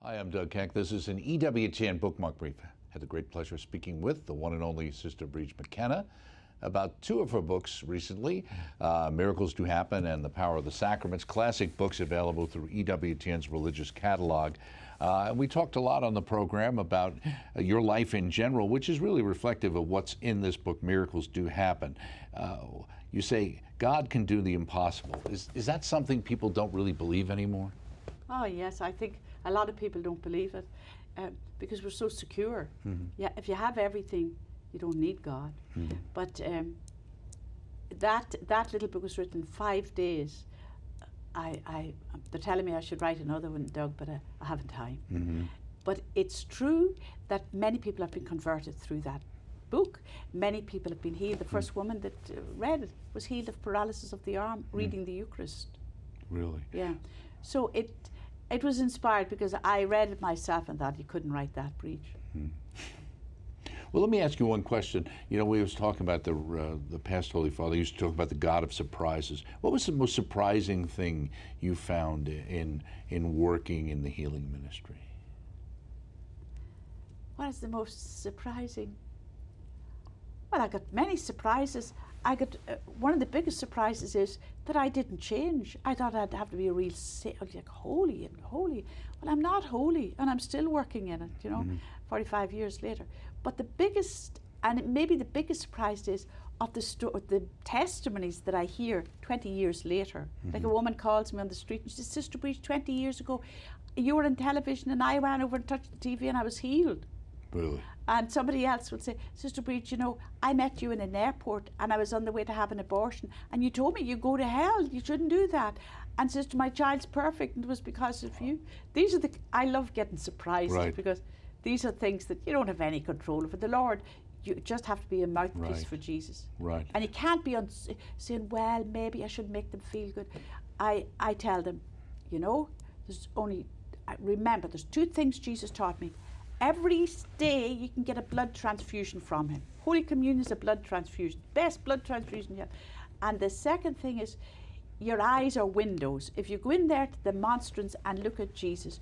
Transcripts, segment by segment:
Hi, I'm Doug Keck. This is an EWTN Bookmark Brief. Had the great pleasure of speaking with the one and only Sister Briege Mckenna about two of her books recently, Miracles Do Happen and The Power of the Sacraments, classic books available through EWTN's religious catalog. And we talked a lot on the program about your life in general, which is really reflective of what's in this book, Miracles Do Happen. You say God can do the impossible. Is that something people don't really believe anymore? Oh yes, I think a lot of people don't believe it because we're so secure. Mm-hmm. Yeah, if you have everything, you don't need God. Mm-hmm. But that little book was written in 5 days. They're telling me I should write another one, Doug, but I haven't time. Mm-hmm. But it's true that many people have been converted through that book. Many people have been healed. The first woman that read it was healed of paralysis of the arm, reading the Eucharist. Really? Yeah. So it was inspired because I read it myself and thought you couldn't write that, Briege. Mm. Well, let me ask you one question. You know, we was talking about the past Holy Father used to talk about the God of surprises. What was the most surprising thing you found in working in the healing ministry? What is the most surprising? Well, I got many surprises. I got one of the biggest surprises is that I didn't change. I thought I'd have to be a real like holy and holy. Well, I'm not holy, and I'm still working in it. You know, 45 years later. But the biggest, and maybe the biggest surprise is of the testimonies that I hear 20 years later. Mm-hmm. Like a woman calls me on the street and she says, "Sister Briege, 20 years ago, you were on television, and I ran over and touched the TV, and I was healed." Really? And somebody else will say, "Sister Briege, you know, I met you in an airport and I was on the way to have an abortion and you told me you go to hell, you shouldn't do that. And sister, my child's perfect and it was because of you." These are I love getting surprises, right, because these are things that you don't have any control over. The Lord, you just have to be a mouthpiece, right, for Jesus. Right. And you can't be saying, "Well, maybe I should make them feel good." I tell them, you know, remember, there's two things Jesus taught me. Every day you can get a blood transfusion from him. Holy Communion is a blood transfusion, best blood transfusion yet. And the second thing is, your eyes are windows. If you go in there to the monstrance and look at Jesus,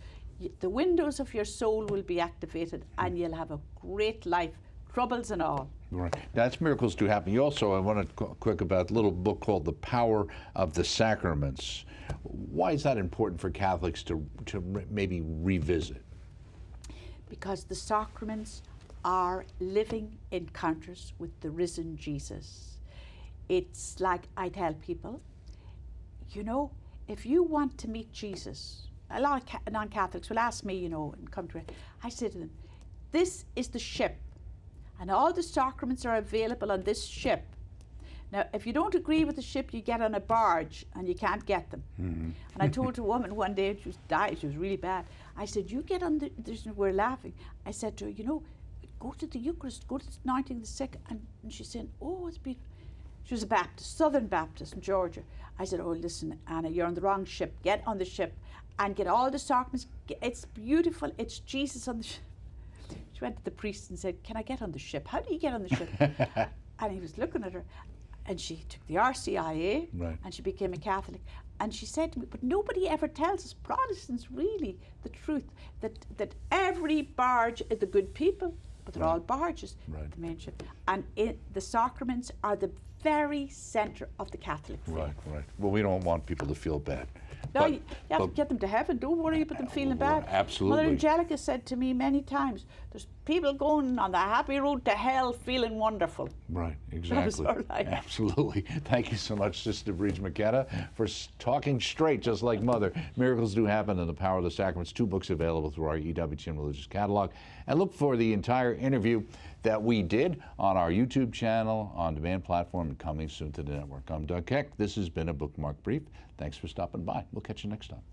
the windows of your soul will be activated and you'll have a great life, troubles and all. Right. That's Miracles Do Happen. You also, I want to quick about a little book called The Power of the Sacraments. Why is that important for Catholics to maybe revisit? Because the sacraments are living encounters with the risen Jesus. It's like I tell people, you know, if you want to meet Jesus, a lot of non-Catholics will ask me, you know, and come to it. I say to them, this is the ship, and all the sacraments are available on this ship. Now, if you don't agree with the ship, you get on a barge and you can't get them. Mm-hmm. And I told a woman one day, she was dying, she was really bad. I said, you get on we're laughing. I said to her, you know, go to the Eucharist, go to the anointing of the sick. And she's saying, oh, it's beautiful. She was a Baptist, Southern Baptist in Georgia. I said, oh, listen, Anna, you're on the wrong ship. Get on the ship and get all the sacraments. It's beautiful. It's Jesus on the ship. She went to the priest and said, can I get on the ship? How do you get on the ship? And he was looking at her. And she took the RCIA, right, and she became a Catholic. And she said to me, but nobody ever tells us Protestants really the truth, that every barge is the good people, but they're, right, all barges, right, the main ship. And the sacraments are the very centre of the Catholic faith. Right, right. Well, we don't want people to feel bad. No, you have to get them to heaven. Don't worry about them feeling bad. Absolutely. Mother Angelica said to me many times, there's people going on the happy road to hell feeling wonderful. Right, exactly. That was our life. Absolutely. Thank you so much, Sister Briege Mckenna, for talking straight, just like Mother. Miracles Do Happen and The Power of the Sacraments, two books available through our EWTN religious catalog. And look for the entire interview that we did on our YouTube channel, on-demand platform, and coming soon to the network. I'm Doug Keck. This has been a Bookmark Brief. Thanks for stopping by. We'll catch you next time.